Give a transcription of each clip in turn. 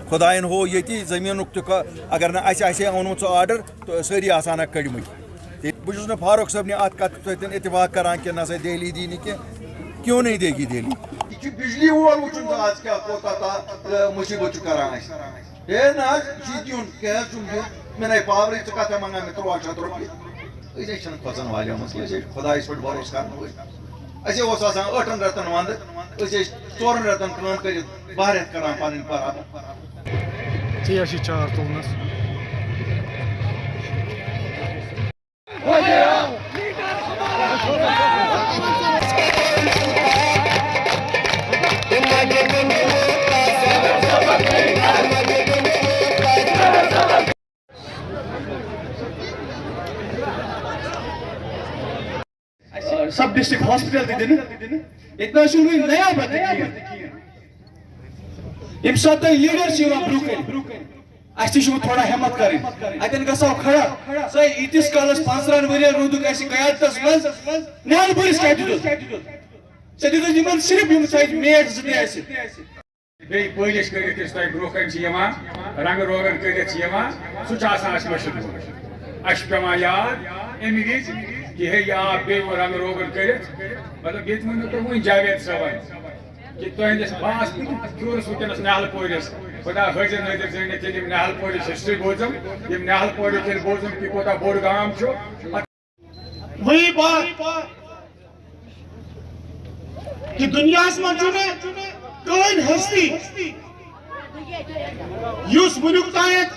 खुदायन हो ये जमीन अगर ना ओनमुत आर्डर तो सारी आसान कड़मत बहुत फारूक साहब ने अत कत सत इतफाक करान कि नसा दहली दी क्यों नहीं देगी दहली बिजली वोल वो आज क्या मुसीबत करान ना दिन मे पावर कत मंगान मे 1300 रुपये खोजन वाले मसले खुदा पे भरोस कर 8 रतन वंद 4 रतन कर बाहर करान पन बराबर चार तुलनस सब डिस्ट्रिक्ट हॉस्पिटल इतना नया ये सात लीडर ब्रुक थोड़ा हिम्मत करें अतन गो खड़ा सही ईतिस कालस 15 वरियन रूदुक कयादतस मज न्यालपुरिस क्या सिर्फ मेट बे पलिस कर ब्रोह रंग रोगन कर सह पे याद अमि विज कि हे आप बे रंग रोगन कर मतलब ये वो तो वही जावेद साहब कि तुहस बास चूरस वनस नहलपोरिस खुदा हाजिर नाजिर जानित नहलपोरिस हिस्ट्री बोजम नहलपोर बोजम कि कोता बोड़ गाम वही बात कि दुनिया में कौन हस्ती युस वनुक तायत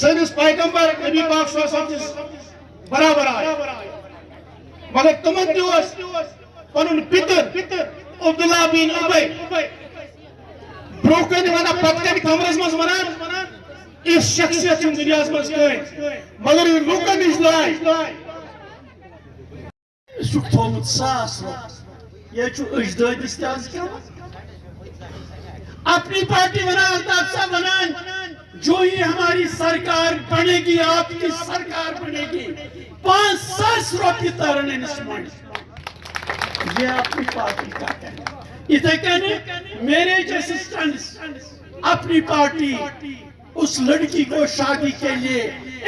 सनिस पैगंबर नबी पाक सल्लल्लाहु बराबर आए मगर तमन दिवस पनुन पितर अब्दुल्ला बिन उबय ब्रोकन वना पत्कन कमरस मज वनान इस शख्सियत दुनिया मज मगर लुकन इस लाय सुख थोमुत सास ये अजदादिस अपनी पार्टी बनान जो ही हमारी सरकार बनेगी आपकी सरकार बनेगी 500 रुपये तरन ये अपनी पार्टी का कहना इथे कहने मेरे जैसे अपनी पार्टी उस लड़की को शादी के लिए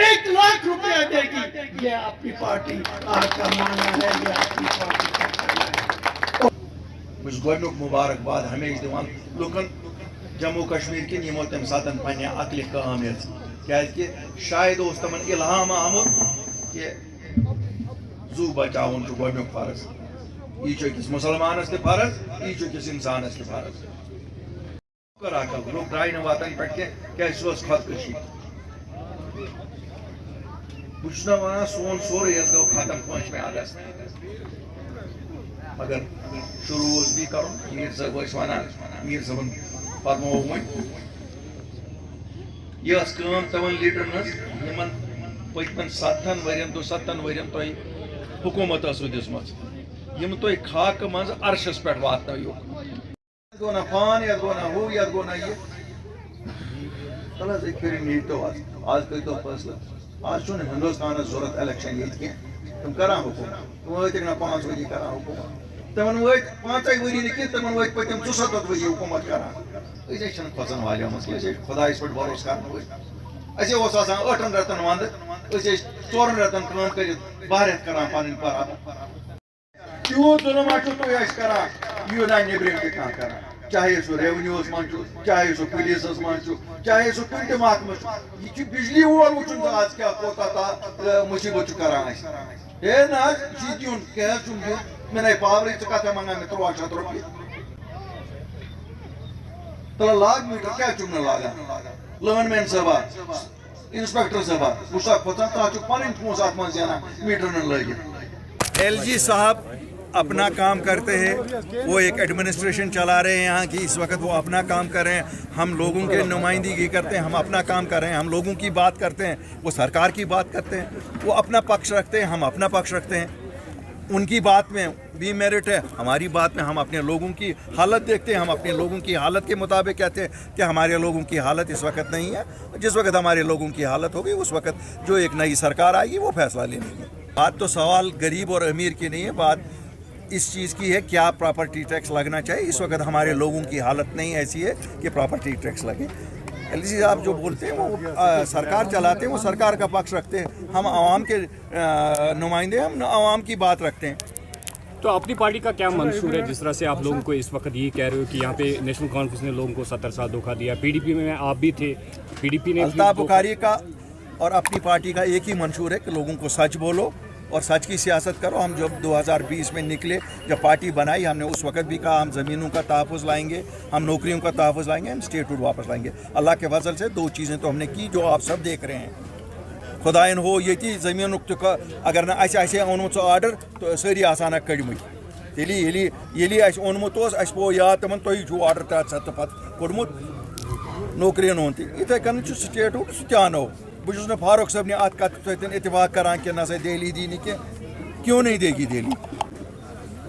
1 लाख रुपया देगी ये अपनी पार्टी का मानना है ये अपनी पार्टी का कहना है गोडनुक मुबारकबाद हमेशा दिवान लुकन जम्मू कश्मीर के यमो तम सातन पन्ने अकल काम कि शायद तमन इल्हाम आमुत कि जू बचावन गोडनुक फर्ज यह अकिस मुसलमानस ते फर्ज यह अकिस इंसानस ते फर्ज कर अकल लोग ड्राई वातन पे क्या खुदकशी बुझना वन सोन सोरे गो खत्म 5 अगस्त मगर शुरू भी कर मीर साहब वन मीर साहब फरमो यह तमन लीडरन पकन 7 वरियन तुम हुकूमत दिम तुम खाक मज अरशस पे वात गो ना पान ये गो ना हू ये गो ना ये चल नीतो आज करो फैसला आज हिंदुस्तान जरूरत इलेक्शन ये तुम करा हुकूमत तुम वक ना 5 वरी करा हुकूमत तमन वत 5 वरी न तमन वत पतम 74 वरी हुकूमत करा खोजन वाले मसले खुदा पे भरोस कर 8 रतन वंद 4 रतन कर बाहर करान पन बराबर तूत जुलम तुम करा यू ना नबरम तह चाहे सह रेवन्यूस मन चाहे सह पुलिस मन चाहे सह कुन महकम यह बिजली वोल वो आज क्या मुसीबत करान ना दिन क्या मे पावर कत मंगान मे 1300 रुपये तो लाग मीटर क्या लागान लानमैन साहबा इंस्पेक्टर साहबा वह खोचान तह पन पोस अत मन जाना मीटर लगित LG साहब अपना काम करते हैं, वो एक एडमिनिस्ट्रेशन चला रहे हैं यहाँ की। इस वक्त वो अपना काम कर रहे हैं, हम लोगों के नुमाइंदगी करते हैं, हम अपना काम कर रहे हैं, हम लोगों की बात करते हैं, वो सरकार की बात करते हैं। वो अपना पक्ष रखते हैं, हम अपना पक्ष रखते हैं। उनकी बात में भी मेरिट है, हमारी बात में हम अपने लोगों की हालत देखते हैं, हम अपने लोगों की हालत के मुताबिक कहते हैं कि हमारे लोगों की हालत इस वक्त नहीं है। जिस वक्त हमारे लोगों की हालत होगी उस वक्त जो एक नई सरकार आएगी वो फैसला लेगी। बात तो सवाल गरीब और अमीर की नहीं है, बात इस चीज़ की है क्या प्रॉपर्टी टैक्स लगना चाहिए। इस वक्त हमारे लोगों की हालत नहीं ऐसी है कि प्रॉपर्टी टैक्स लगे। एलजी साहब जो बोलते हैं वो सरकार चलाते हैं, वो सरकार का पक्ष रखते हैं। हम आवाम के नुमाइंदे, हम आवाम की बात रखते हैं। तो अपनी पार्टी का क्या मंशूर है, जिस तरह से आप लोगों को इस वक्त ये कह रहे हो कि यहाँ पे नेशनल कॉन्फ्रेंस ने लोगों को 70 साल धोखा दिया, पीडीपी में आप भी थे, पीडीपी ने अल्ताफ बुखारी का और अपनी पार्टी का एक ही मंशूर है कि लोगों को सच बोलो और सच की सियासत करो। हम जब 2020 में निकले, जब पार्टी बनाई, हमने उस वक्त भी कहा हम ज़मीनों का तहफ़्फ़ुज़ लाएंगे, हम नौकरियों का तहफ़्फ़ुज़ लाएंगे, हम स्टेटहुड वापस लाएंगे। अल्लाह के फजल से 2 चीज़ें तो हमने की जो आप सब देख रहे हैं। खुदाइन हो ये ज़मीन अगर ना असे ओनमुत आर्डर तो सारी आसान कड़मत ये ओनमुत पो याद तमन तुम आर्डर 3 पत् कोड़मुत नौकरियन हूं इथे कन स्टेटहुड सह अनो बहुत ना फारूक साहब ने अत कत सत्य इतफाक करान कि ना दिल्ली दी नहीं कि क्यों नहीं देगी दिल्ली,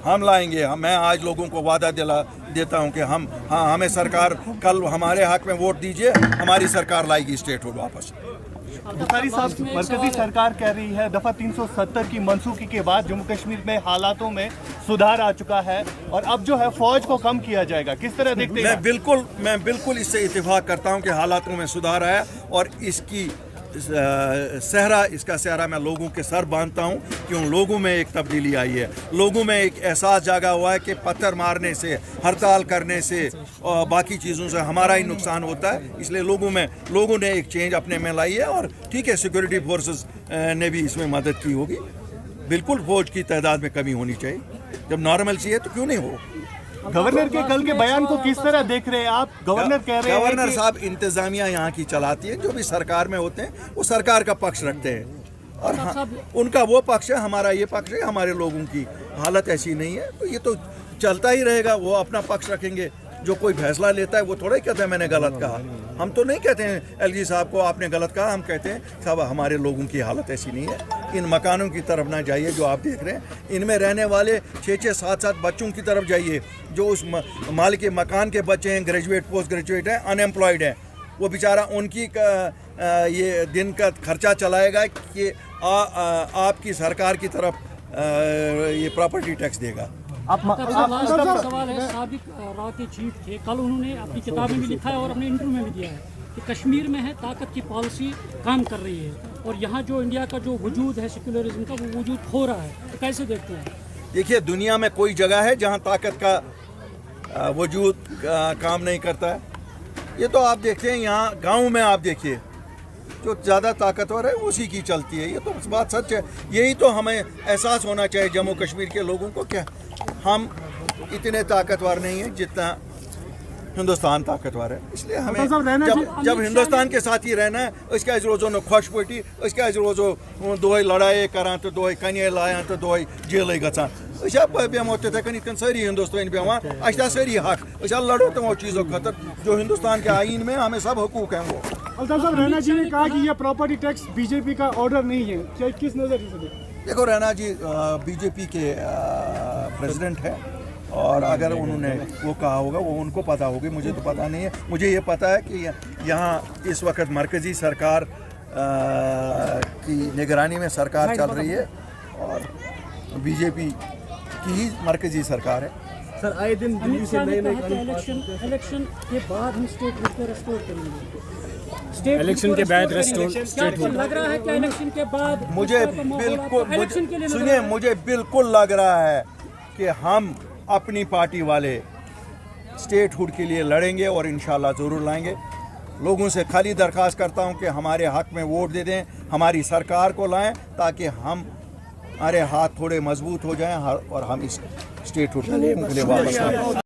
हम लाएंगे। मैं आज लोगों को वादा देता हूं कि हमें सरकार कल हमारे हक में वोट दीजिए, हमारी सरकार लाएगी स्टेटहुड वापस। बुखारी साहब, मरकजी सरकार कह रही है दफ़ा 370 की मनसूखी के बाद जम्मू कश्मीर में हालातों में सुधार आ चुका है और अब जो है फौज को कम किया जाएगा, किस तरह देखते हैं? मैं बिल्कुल इससे इत्तेफाक करता हूं कि हालातों में सुधार आया और इसकी इसका सहरा मैं लोगों के सर बांधता हूं कि उन लोगों में एक तब्दीली आई है। लोगों में एक एहसास जागा हुआ है कि पत्थर मारने से, हड़ताल करने से और बाकी चीज़ों से हमारा ही नुकसान होता है। इसलिए लोगों ने एक चेंज अपने में लाई है और ठीक है, सिक्योरिटी फोर्सेस ने भी इसमें मदद की होगी। बिल्कुल फौज की तादाद में कमी होनी चाहिए, जब नॉर्मल चाहिए तो क्यों नहीं हो। गवर्नर के कल के बयान को किस तरह देख रहे हैं आप? गवर्नर कह रहे हैं गवर्नर साहब इंतजामिया यहाँ की चलाती है, जो भी सरकार में होते हैं वो सरकार का पक्ष रखते हैं और उनका वो पक्ष है, हमारा ये पक्ष है। हमारे लोगों की हालत ऐसी नहीं है तो ये तो चलता ही रहेगा। वो अपना पक्ष रखेंगे, जो कोई फैसला लेता है वो थोड़ा ही कहता है मैंने गलत कहा। हम तो नहीं कहते हैं एलजी साहब को आपने गलत कहा, हम कहते हैं साहब हमारे लोगों की हालत ऐसी नहीं है। इन मकानों की तरफ ना जाइए जो आप देख रहे हैं, इनमें रहने वाले 6-6, 7-7 बच्चों की तरफ जाइए जो उस मालिक के मकान के बच्चे हैं, ग्रेजुएट, पोस्ट ग्रेजुएट हैं, अनएम्प्लॉयड हैं। वो बेचारा उनकी ये दिन का खर्चा चलाएगा कि आपकी सरकार की तरफ ये प्रॉपर्टी टैक्स देगा। सवाल है, साबिक रॉ के चीफ थे, कल उन्होंने अपनी किताबें भी लिखा है और अपने इंटरव्यू में भी दिया है कि कश्मीर में है ताकत की पॉलिसी काम कर रही है और यहाँ जो इंडिया का जो वजूद है सेक्युलरिज्म का, वो वजूद खो रहा है। तो कैसे देखते हैं? देखिए, दुनिया में कोई जगह है जहाँ ताकत का वजूद काम नहीं करता है। ये तो आप देखते हैं यहाँ गाँव में, आप देखिए जो ज़्यादा ताकतवर है उसी की चलती है। ये तो बात सच है। यही तो हमें एहसास होना चाहिए जम्मू कश्मीर के लोगों को, क्या हम इतने ताकतवर नहीं हैं जितना हिंदुस्तान ताकतवर है। इसलिए हमें जब हिंदुस्तान के साथ ही रहना है, उसका रोज़ो न खुश पटी, उसका रोज़ो दोहे लड़ाई करान तो दोहे कन्या लायान तो दोहे जेल गचान। बेमो तथे कन सारी हिंदुस्तान बेवान, अ सारी हक लड़ो तमो चीज़ों खतर जो हिंदुस्तान के आइन में हमें सब हकूक हैं। वो अल्ताफ साहब, रैना जी ने कहा कि यह प्रॉपर्टी टैक्स बीजेपी का ऑर्डर नहीं है, क्या किस नज़रिए से? देखो, रैना जी बीजेपी के प्रेसिडेंट हैं और अगर उन्होंने वो कहा होगा वो उनको पता होगी, मुझे तो पता नहीं है। मुझे ये पता है कि यहाँ इस वक्त मरकज़ी सरकार की निगरानी में सरकार चल रही है और बीजेपी की ही मरकज़ी सरकार है। सर, आए दिन दिल्ली से नए इलेक्शन के बाद हम स्टेट को रेस्टोर करेंगे। इलेक्शन के बाद स्टेट लग रहा है कि इलेक्शन के बाद मुझे बिल्कुल लग रहा है कि हम अपनी पार्टी वाले स्टेटहुड के लिए लड़ेंगे और इंशाल्लाह ज़रूर लाएंगे। लोगों से खाली दरख्वास्त करता हूं कि हमारे हक में वोट दे दें, हमारी सरकार को लाएं ताकि हमारे हाथ थोड़े मजबूत हो जाएं और हम इस स्टेटहुड के लिए वापस आएं।